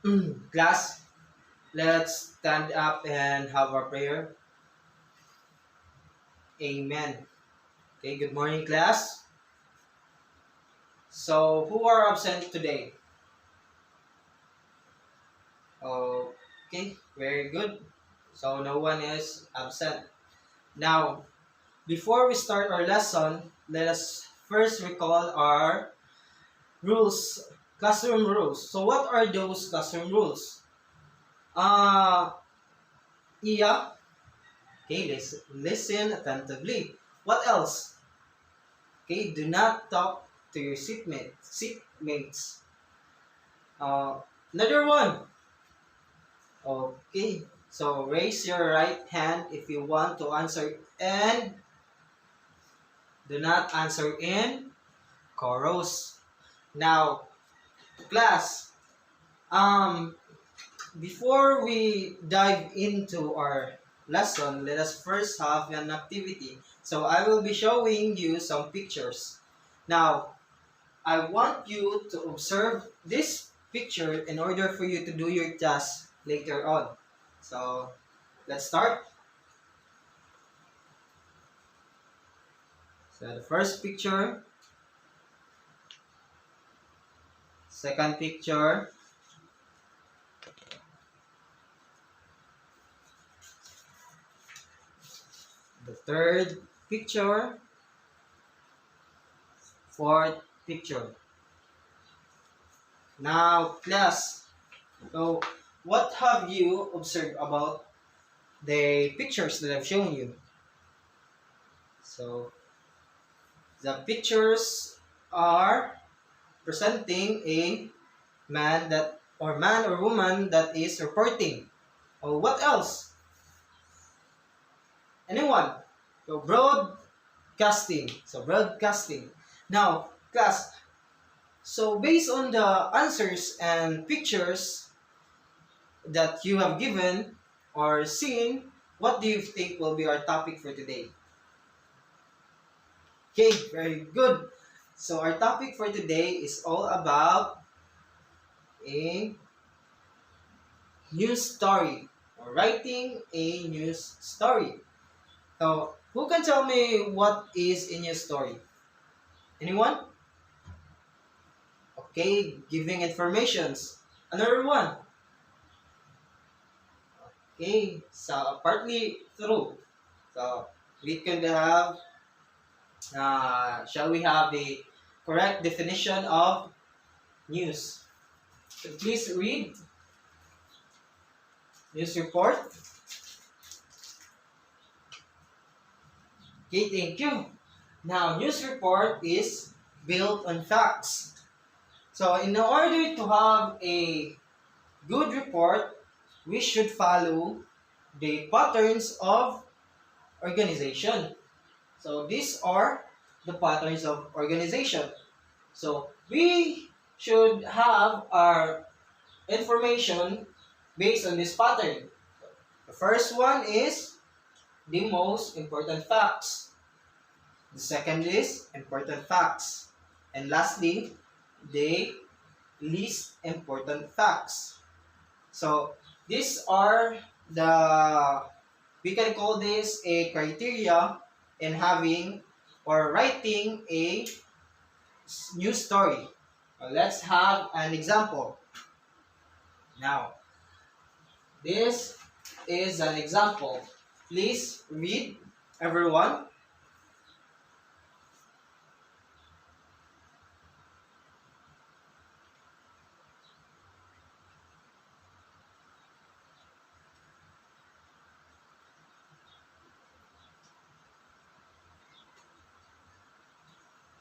Class, let's stand up and have our prayer. Amen. Okay, good morning, class. So, who are absent today? Okay, very good. So, no one is absent. Now, before we start our lesson, let us first recall our rules, classroom rules. So, what are those classroom rules? Uh, Iya, okay, listen attentively. What else? Okay, do not talk to your seatmates. Uh, Another one. Okay, so raise your right hand if you want to answer and do not answer in chorus. Now, class, um, before we dive into our lesson, let us first have an activity. So I will be showing you some pictures. Now, I want you to observe this picture in order for you to do your task later on. So, let's start. So, the first picture, second picture, the third picture, fourth picture. Now, class, so what have you observed about the pictures that I've shown you? So, the pictures are presenting a man or woman that is reporting. Oh, what else? Anyone? So broadcasting. So broadcasting. Now, class. So based on the answers and pictures that you have given or seen, what do you think will be our topic for today? Okay, very good. So our topic for today is all about a news story or writing a news story. So, who can tell me what is a news story? Anyone? Okay, giving informations. Another one. Okay, so partly true. So, we can have, shall we have the correct definition of news? So please read news report. Okay, thank you. Now, news report is built on facts. So, in order to have a good report, we should follow the patterns of organization. So these are the patterns of organization. So we should have our information based on this pattern. The first one is the most important facts. The second is important facts. And lastly, the least important facts. So these are the, we can call this a criteria in having or writing a news story. Let's have an example. Now, this is an example. Please read, everyone.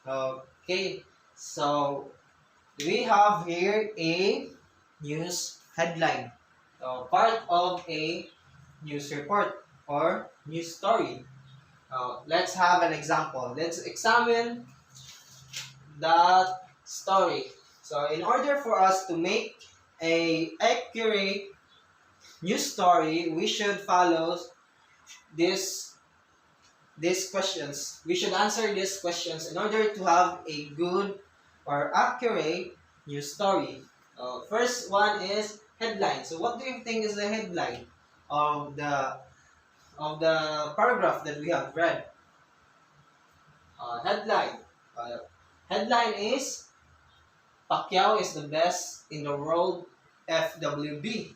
Okay, so we have here a news headline, part of a news report or news story. Let's have an example. Let's examine that story. So in order for us to make a accurate news story, we should follow this these questions. We should answer these questions in order to have a good or accurate news story. First one is, headline. So what do you think is the headline of the paragraph that we have read? Headline. Headline is Pacquiao is the best in the world FWB.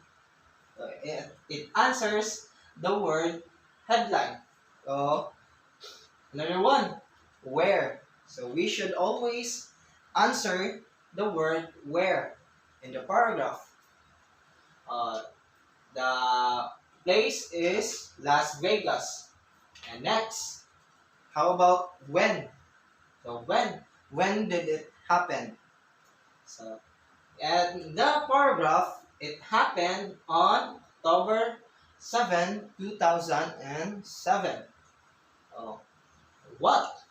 It answers the word headline. So another one, where. So we should always answer the word where in the paragraph. Uh, the place is Las Vegas. And next, how about when? So when did it happen? So and the paragraph, it happened on October 7, 2007. Oh, what?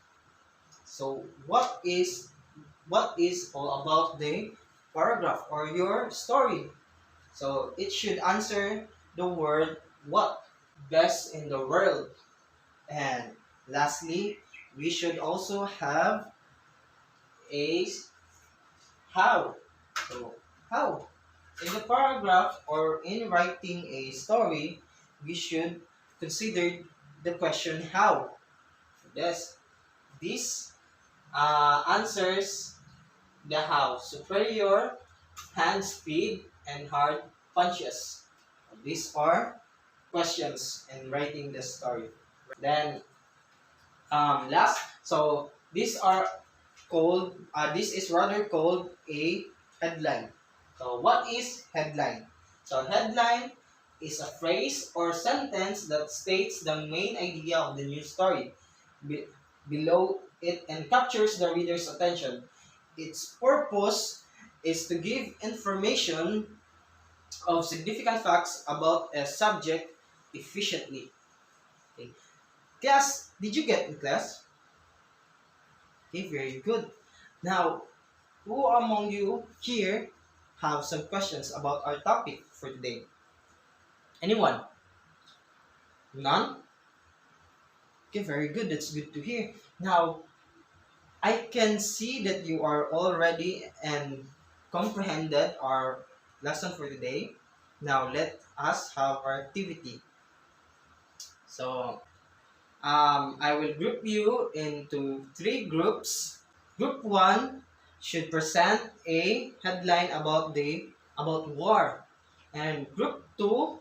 So what is all about the paragraph or your story? So it should answer the word what, best in the world. And lastly, we should also have a how. So how? In the paragraph or in writing a story, we should consider the question how. Yes, this answers the how. Superior, hand speed, and hard punches. These are questions in writing the story. Then last, so these are called, this is rather called a headline. So what is headline? So headline is a phrase or sentence that states the main idea of the news story below it and captures the reader's attention. Its purpose is to give information of significant facts about a subject efficiently. Okay. Class, did you get the class? Okay, very good. Now, who among you here have some questions about our topic for today? Anyone? None? Okay, very good. That's good to hear. Now, I can see that you are already and comprehended our lesson for today. Now, let us have our activity. So, I will group you into three groups. Group 1 should present a headline about war, and Group 2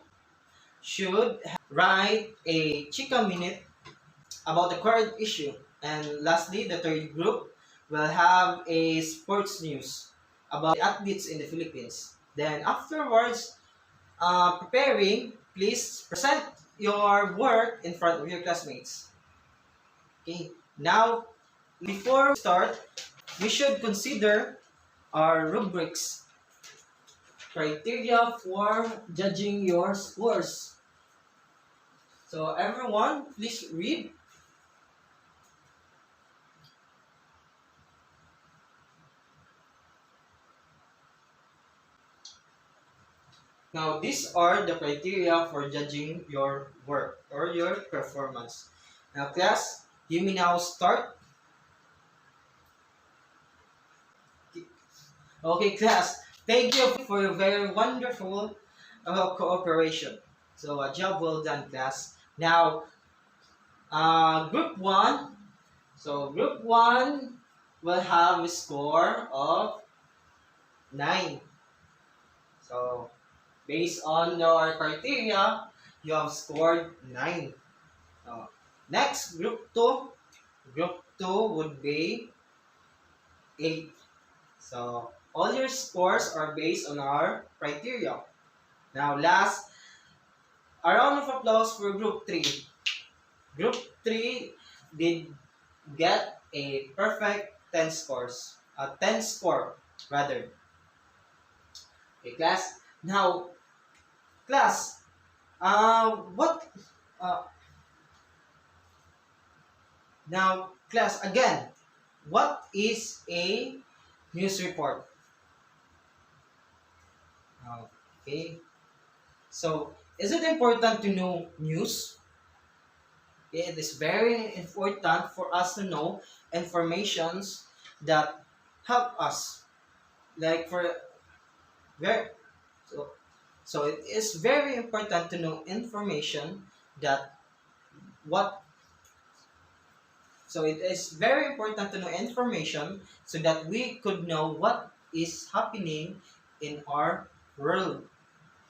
should write a Chika Minute about the current issue. And lastly, the third group will have a sports news about the athletes in the Philippines. Then afterwards, preparing, please present your work in front of your classmates. Okay, now before we start, we should consider our rubrics, criteria for judging your scores. So everyone, please read. Now, these are the criteria for judging your work or your performance. Now, class, you may now start. Okay, class, thank you for your very wonderful cooperation. So, a job well done, class. Now, group 1. So, group 1 will have a score of 9. So, based on your criteria, you have scored 9. Next, group 2. Group 2 would be 8. So, all your scores are based on our criteria. Now, last, a round of applause for group 3. Group 3 did get a perfect 10 scores. A 10 score, rather. Okay, class. Now, class, what, uh, now, class, again, what is a news report? Okay. So, is it important to know news? It is very important for us to know informations that help us. Like for where, so So it is very important to know information that what so it is very important to know information so that we could know what is happening in our world.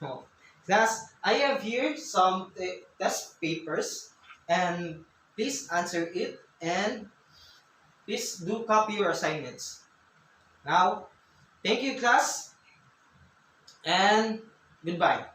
Oh. Thus, I have here some test papers, and please answer it, and please do copy your assignments. Now, thank you class, and goodbye.